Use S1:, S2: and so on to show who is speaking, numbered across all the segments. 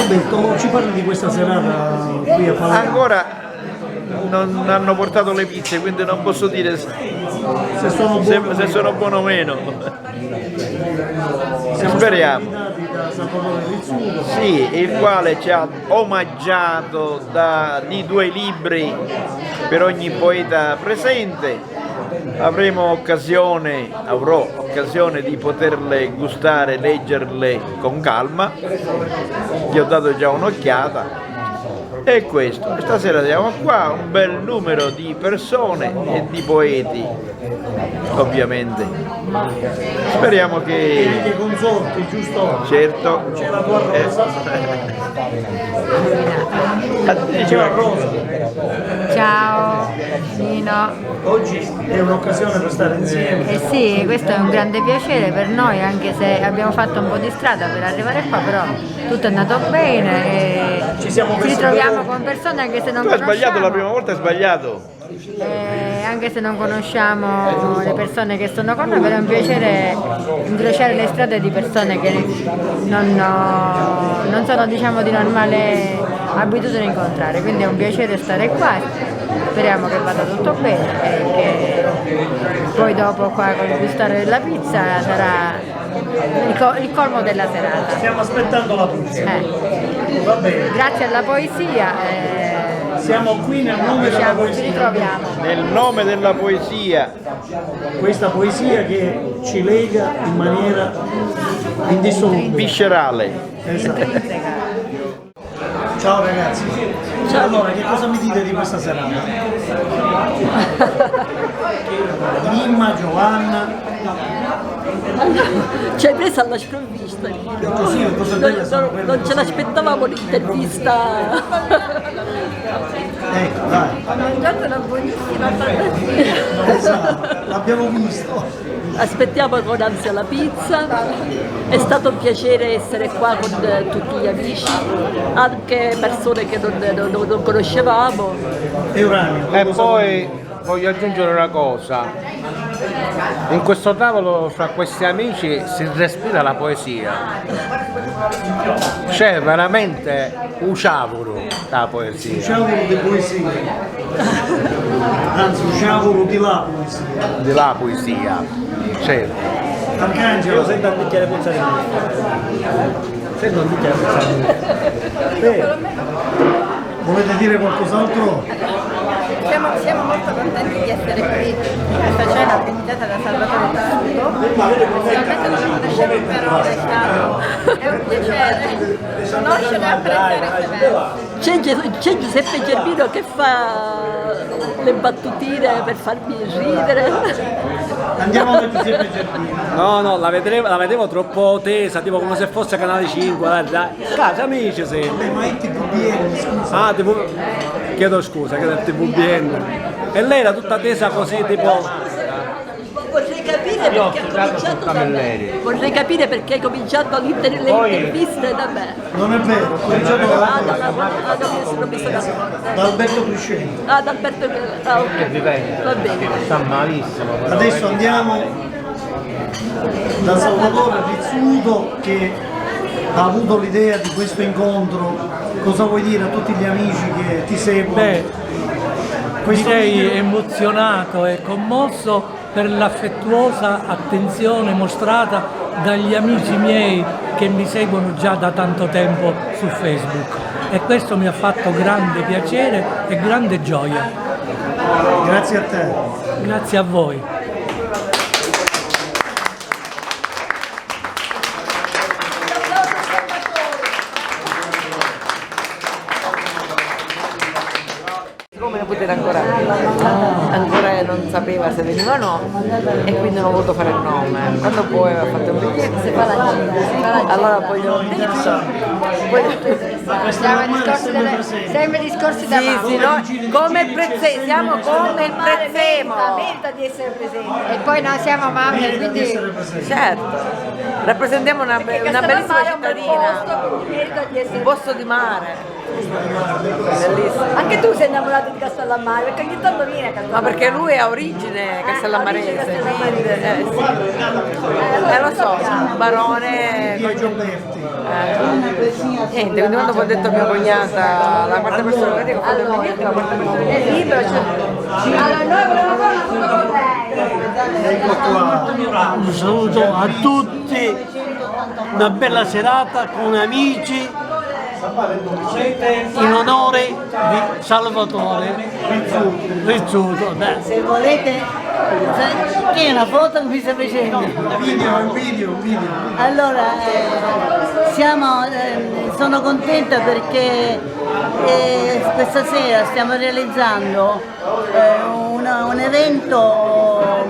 S1: Alberto, ci parli di questa serata qui a Palermo?
S2: Ancora non hanno portato le pizze, quindi non posso dire se sono buone o meno. Speriamo.
S1: Da Salvatore Rizzuto.
S2: Sì, il quale ci ha omaggiato di 2 libri per ogni poeta presente. Avrò occasione di poterle gustare, leggerle con calma. Gli ho dato già un'occhiata. E questo, stasera siamo qua, un bel numero di persone e di poeti, ovviamente. Speriamo che...
S1: Che consorti, giusto?
S2: Certo.
S1: C'è la tua Rosa. C'è la Rosa.
S3: Ciao Nino.
S1: Oggi è un'occasione per stare insieme.
S3: Eh sì, questo è un grande piacere per noi, anche se abbiamo fatto un po' di strada per arrivare qua, però tutto è andato bene e ci ritroviamo con persone anche se non
S2: Tu hai
S3: conosciamo.
S2: sbagliato la prima volta, hai sbagliato.
S3: Anche se non conosciamo le persone che sono con noi, però è un piacere incrociare le strade di persone che non sono, diciamo, di normale abitudine a incontrare, quindi è un piacere stare qua. Speriamo che vada tutto bene e che poi dopo qua con gustare della pizza sarà il colmo della serata.
S1: Stiamo aspettando la pizza. Va bene.
S3: Grazie alla poesia.
S1: Siamo qui nel nome della
S3: Ci
S1: poesia.
S3: ritroviamo.
S2: Nel nome della poesia.
S1: Questa poesia che ci lega in maniera indissolubile.
S2: Viscerale.
S1: Esatto. Ciao ragazzi. Allora, che cosa mi dite di questa serata? Imma, Giovanna.
S4: Ci hai presa alla sprovvista.
S1: Così, cosa bella sono quelle
S4: Non ce l'aspettavamo l'intervista.
S1: Ecco, dai.
S4: Ho mangiato una buonissima patatina.
S1: Esatto, l'abbiamo visto.
S4: Aspettiamo con ansia la pizza. È stato un piacere essere qua con tutti gli amici, anche persone che non conoscevamo.
S1: Euranio.
S5: E poi voglio aggiungere una cosa. In questo tavolo fra questi amici si respira la poesia. C'è veramente un sciavolo la poesia.
S1: Un sciavolo di poesia. Anzi, un sciavolo di la poesia.
S5: Di la poesia. Certo.
S1: Arcangelo,
S6: Sento un bicchiere puzzare di me. Sento un bicchiere puzzare di me.
S1: volete dire qualcos'altro?
S3: Siamo molto contenti di essere qui in questa cena organizzata da Salvatore Rizzuto. Personalmente non lo conoscevo, però è un piacere conoscere e apprezzare questo evento.
S4: C'è Giuseppe Gerbino che fa le battutine per farmi ridere.
S1: Andiamo da Giuseppe Gerbino.
S6: No, la vedevo troppo tesa, tipo come se fosse Canale 5, dai. Casa amici sì.
S1: Ma è TVBN, scusa.
S6: Ah, tipo... Chiedo scusa, che del TVBN. E lei era tutta tesa così, tipo...
S4: Vorrei capire perché hai cominciato le interviste da me.
S1: Non è vero, ho cominciato
S4: Non mi sono accorta.
S1: da Alberto Crescenti.
S4: Ah, da Alberto. Ah, ok. Va bene.
S5: Sta malissimo.
S1: Adesso andiamo da Salvatore Rizzuto che ha avuto l'idea di questo incontro. Cosa vuoi dire a tutti gli amici che ti seguono?
S7: Beh,
S1: Questo
S7: direi
S1: video-
S7: emozionato e commosso per l'affettuosa attenzione mostrata dagli amici miei che mi seguono già da tanto tempo su Facebook e questo mi ha fatto grande piacere e grande gioia.
S1: Grazie a te.
S7: Grazie a voi.
S8: Siccome Putin ancora non sapeva se veniva o no e quindi non ho voluto fare il nome. Quando poi ho fatto un biglietto
S4: Si fa la gira.
S8: allora poi gliel'ho detto.
S3: Sempre discorsi da
S8: Sì, sì, no, come il Prezzemolo, siamo come il Prezzemolo.
S3: merita di essere presenti. E poi noi siamo mamme, quindi
S8: Certo, rappresentiamo una bellissima cittadina, un posto di mare. Bellissimo.
S4: Anche tu sei innamorato di Castellammare, perché ogni tanto viene a
S8: Ma
S4: Castellammare.
S8: perché lui è origine castellammarese,
S4: origine
S8: quindi,
S4: castellammarese.
S8: lo so, un barone.
S1: Via Gioberti.
S8: Niente, quindi quando ho detto a mia cognata la quarta persona che dico,
S4: Allora,
S8: la quarta persona.
S4: è libero, cioè... Allora, noi volevamo fare una foto con lei.
S1: Ecco qua.
S9: Un saluto a tutti, una bella serata con amici in onore di Salvatore Rizzuto.
S10: Se volete, che è una foto che mi sta facendo?
S1: Un video.
S10: Allora, sono contenta perché questa sera stiamo realizzando un evento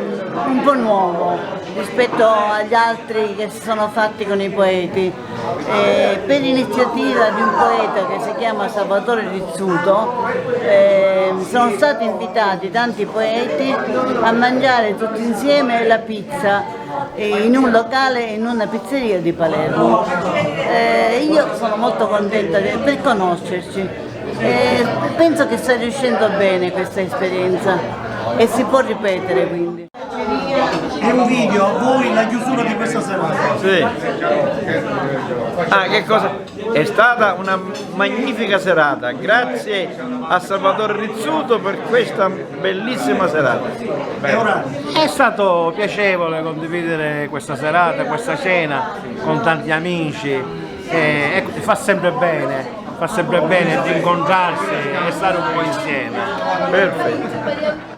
S10: un po' nuovo rispetto agli altri che si sono fatti con i poeti. Per iniziativa di un poeta che si chiama Salvatore Rizzuto sono stati invitati tanti poeti a mangiare tutti insieme la pizza in un locale, in una pizzeria di Palermo. Io sono molto contenta per conoscerci. Penso che sta riuscendo bene questa esperienza e si può ripetere quindi.
S1: È un video a voi la chiusura di questa serata.
S2: Sì. Che cosa? È stata una magnifica serata, grazie a Salvatore Rizzuto per questa bellissima serata.
S5: È stato piacevole condividere questa serata, questa cena con tanti amici, e fa sempre bene di incontrarsi e stare un po' insieme.
S2: Perfetto.